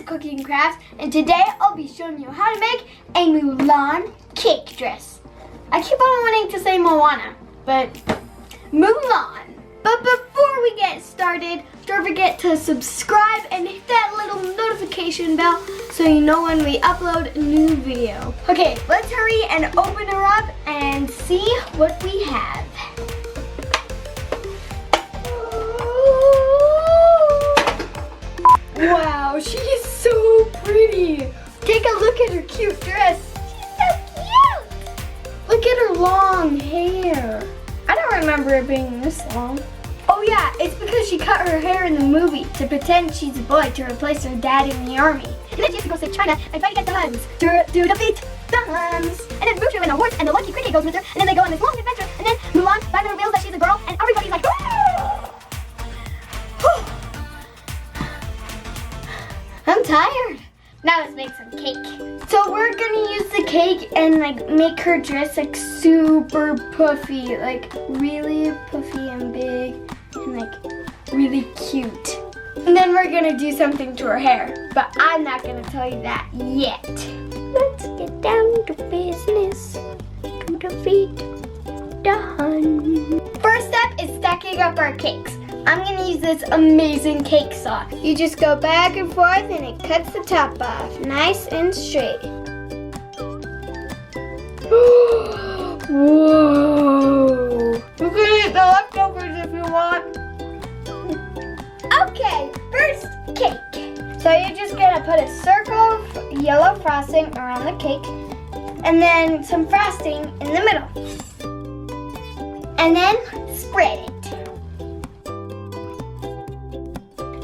Cooking Crafts, and today I'll be showing you how to make a Mulan cake dress. I keep on wanting to say Moana, but Mulan. But before we get started, don't forget to subscribe and hit that little notification bell so you know when we upload a new video. Okay, let's hurry and open her up and see what we have. Wow, she is so pretty. Take a look at her cute dress. She's so cute. Look at her long hair. I don't remember it being this long. Oh yeah, it's because she cut her hair in the movie to pretend she's a boy to replace her dad in the army. And then she has to go save China and fight against the Huns. To defeat the Huns. And then Mushu and a horse and the lucky cricket goes with her. And then they go on this long adventure. And then Mulan finally reveals that she's a girl and everybody's like, I'm tired. Now let's make some cake. So we're gonna use the cake and like make her dress like super puffy, like really puffy and big and like really cute. And then we're gonna do something to her hair, but I'm not gonna tell you that yet. Let's get down to business to defeat the Hun. First step is stacking up our cakes. I'm gonna use this amazing cake saw. You just go back and forth and it cuts the top off, nice and straight. Whoa! You can eat the leftovers if you want. Okay, first cake. So you're just gonna put a circle of yellow frosting around the cake and then some frosting in the middle. And then spread it.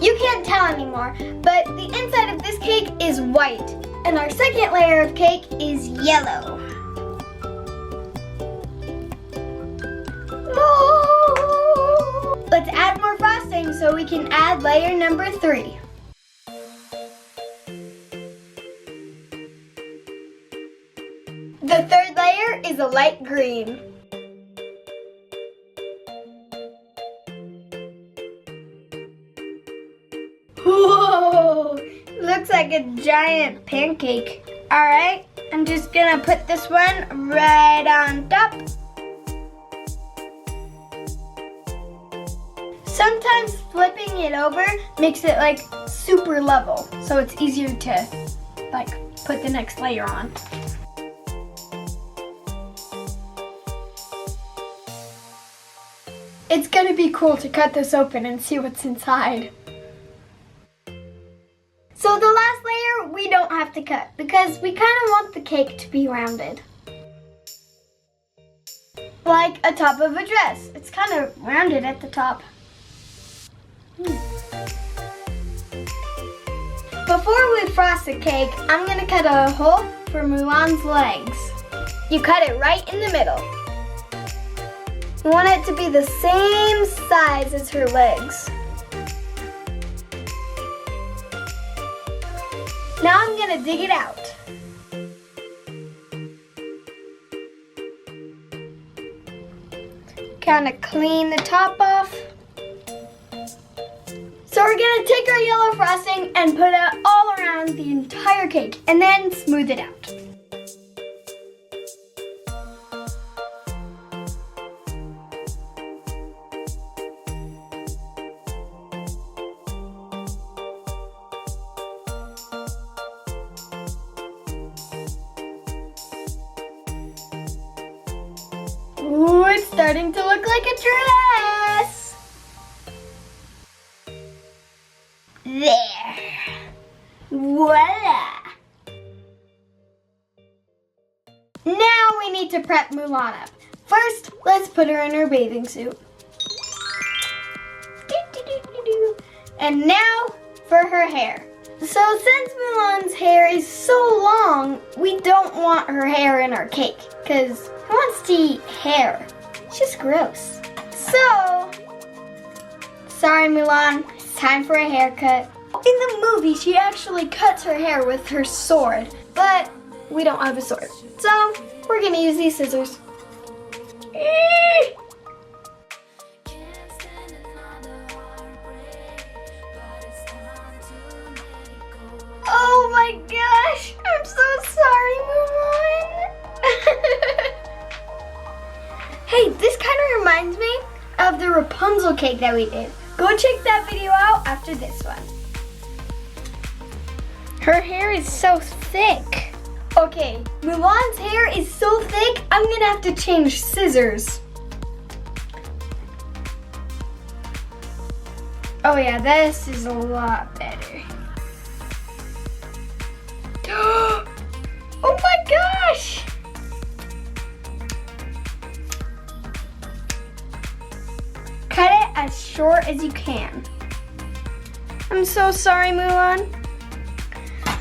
You can't tell anymore, but the inside of this cake is white, and our second layer of cake is yellow. Whoa! Let's add more frosting so we can add layer number 3. The third layer is a light green. Whoa, looks like a giant pancake. All right, I'm just gonna put this one right on top. Sometimes flipping it over makes it like super level, so it's easier to like put the next layer on. It's gonna be cool to cut this open and see what's inside. So the last layer we don't have to cut because we kind of want the cake to be rounded. Like a top of a dress. It's kind of rounded at the top. Before we frost the cake, I'm going to cut a hole for Mulan's legs. You cut it right in the middle. You want it to be the same size as her legs. Now I'm gonna dig it out. Kind of clean the top off. So we're gonna take our yellow frosting and put it all around the entire cake and then smooth it out. Ooh, it's starting to look like a dress. There. Voila. Now we need to prep Mulan up. First, let's put her in her bathing suit. And now for her hair. So since Mulan's hair is so long, we don't want her hair in our cake because who wants to eat hair? It's just gross. So, sorry Mulan, it's time for a haircut. In the movie, she actually cuts her hair with her sword, but we don't have a sword. So, we're gonna use these scissors. reminds me of the Rapunzel cake that we did. Go check that video out after this one. Her hair is so thick. Okay, Mulan's hair is so thick, I'm gonna have to change scissors. Oh yeah, this is a lot better. Oh my gosh! Cut it as short as you can. I'm so sorry, Mulan.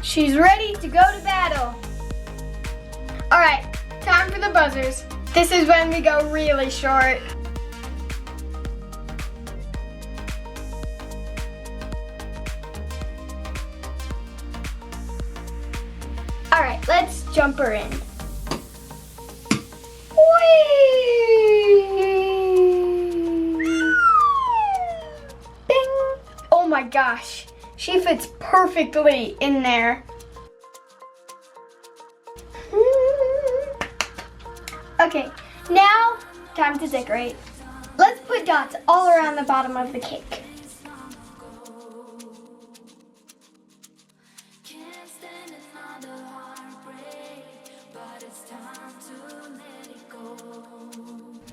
She's ready to go to battle. All right, time for the buzzers. This is when we go really short. All right, let's jump her in. Bing! Oh my gosh, she fits perfectly in there. Okay, now time to decorate. Let's put dots all around the bottom of the cake.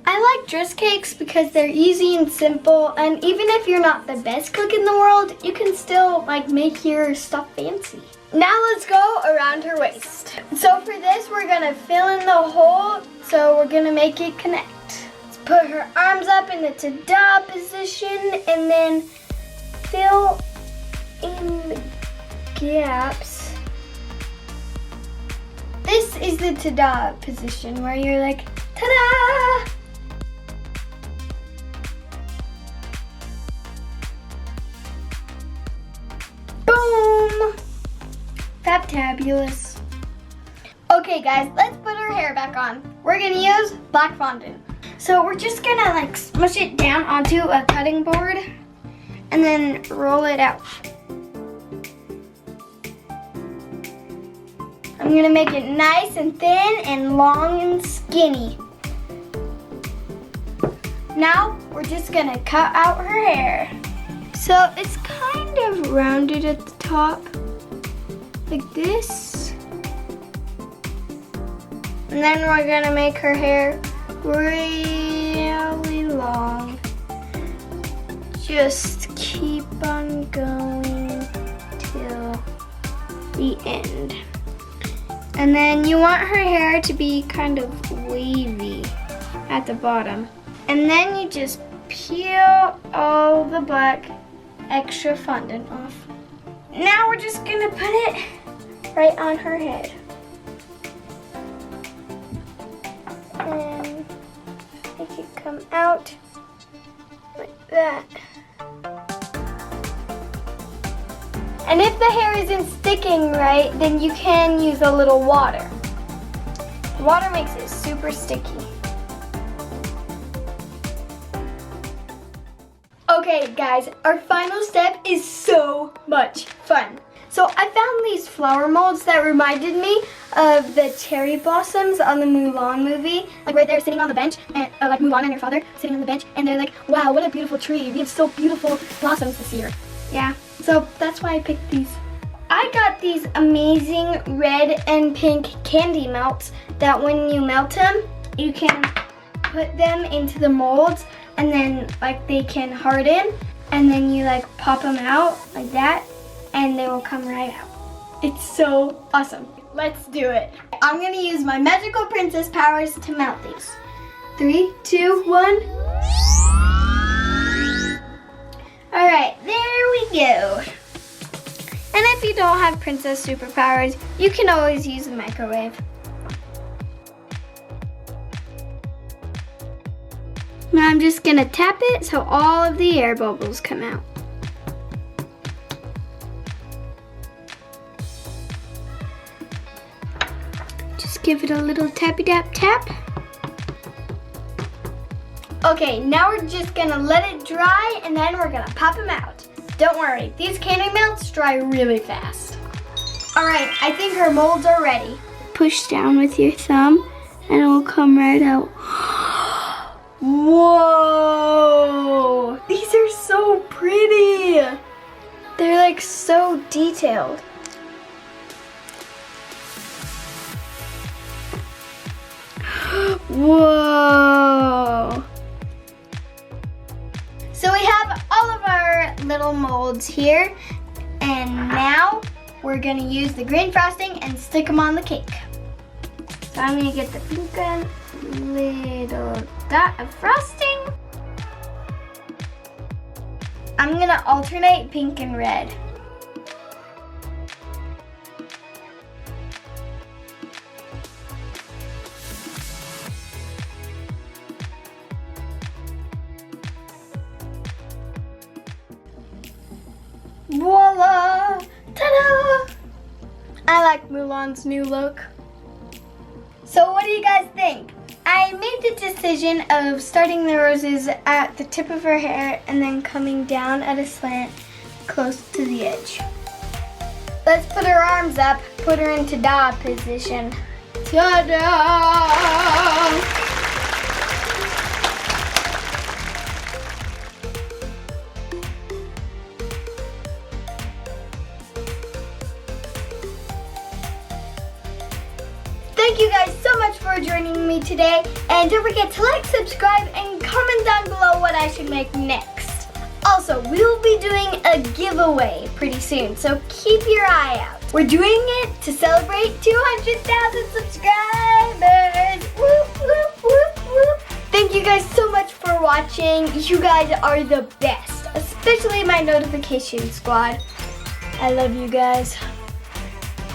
I like dress cakes because they're easy and simple, and even if you're not the best cook in the world, you can still like make your stuff fancy. Now let's go around her waist. So for this, we're gonna fill in the hole, so we're gonna make it connect. Let's put her arms up in the ta-da position and then fill in the gaps. This is the ta-da position where you're like, ta-da! Boom! Fabtabulous. Okay guys, let's put her hair back on. We're gonna use black fondant. So we're just gonna like smush it down onto a cutting board and then roll it out. I'm gonna make it nice and thin and long and skinny. Now we're just gonna cut out her hair. So it's kind of rounded at the top, like this. And then we're gonna make her hair really long. Just keep on going till the end. And then you want her hair to be kind of wavy at the bottom. And then you just peel all the black extra fondant off. Now we're just gonna put it right on her head. And make it come out like that. And if the hair isn't sticking right, then you can use a little water. The water makes it super sticky. Okay guys, our final step is so much fun. So I found these flower molds that reminded me of the cherry blossoms on the Mulan movie. Like where they're sitting on the bench, and like Mulan and her father sitting on the bench, and they're like, wow, what a beautiful tree. We have so beautiful blossoms this year. Yeah, so that's why I picked these. I got these amazing red and pink candy melts that when you melt them, you can put them into the molds and then like they can harden, and then you like pop them out like that and they will come right out. It's so awesome. Let's do it. I'm gonna use my magical princess powers to melt these. 3, 2, 1. All right, there we go. And if you don't have princess superpowers, you can always use a microwave. Now I'm just gonna tap it so all of the air bubbles come out. Just give it a little tappy tap tap. Okay, now we're just gonna let it dry and then we're gonna pop them out. Don't worry, these candy melts dry really fast. All right, I think our molds are ready. Push down with your thumb and it will come right out. Whoa! These are so pretty. They're like so detailed. Whoa! So we have all of our little molds here, and now we're gonna use the green frosting and stick them on the cake. So I'm gonna get the pink one, little dot of frosting. I'm gonna alternate pink and red. Voila! Ta-da! I like Mulan's new look. So what do you guys think? I made the decision of starting the roses at the tip of her hair and then coming down at a slant close to the edge. Let's put her arms up, put her into da position. Ta-da! Thank you guys so much for joining me today, and don't forget to like, subscribe, and comment down below what I should make next. Also, we will be doing a giveaway pretty soon, so keep your eye out. We're doing it to celebrate 200,000 subscribers. Whoop, whoop, whoop, whoop. Thank you guys so much for watching. You guys are the best, especially my notification squad. I love you guys.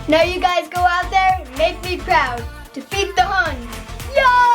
Now you guys go out there and make me proud. Defeat the Huns. Yay!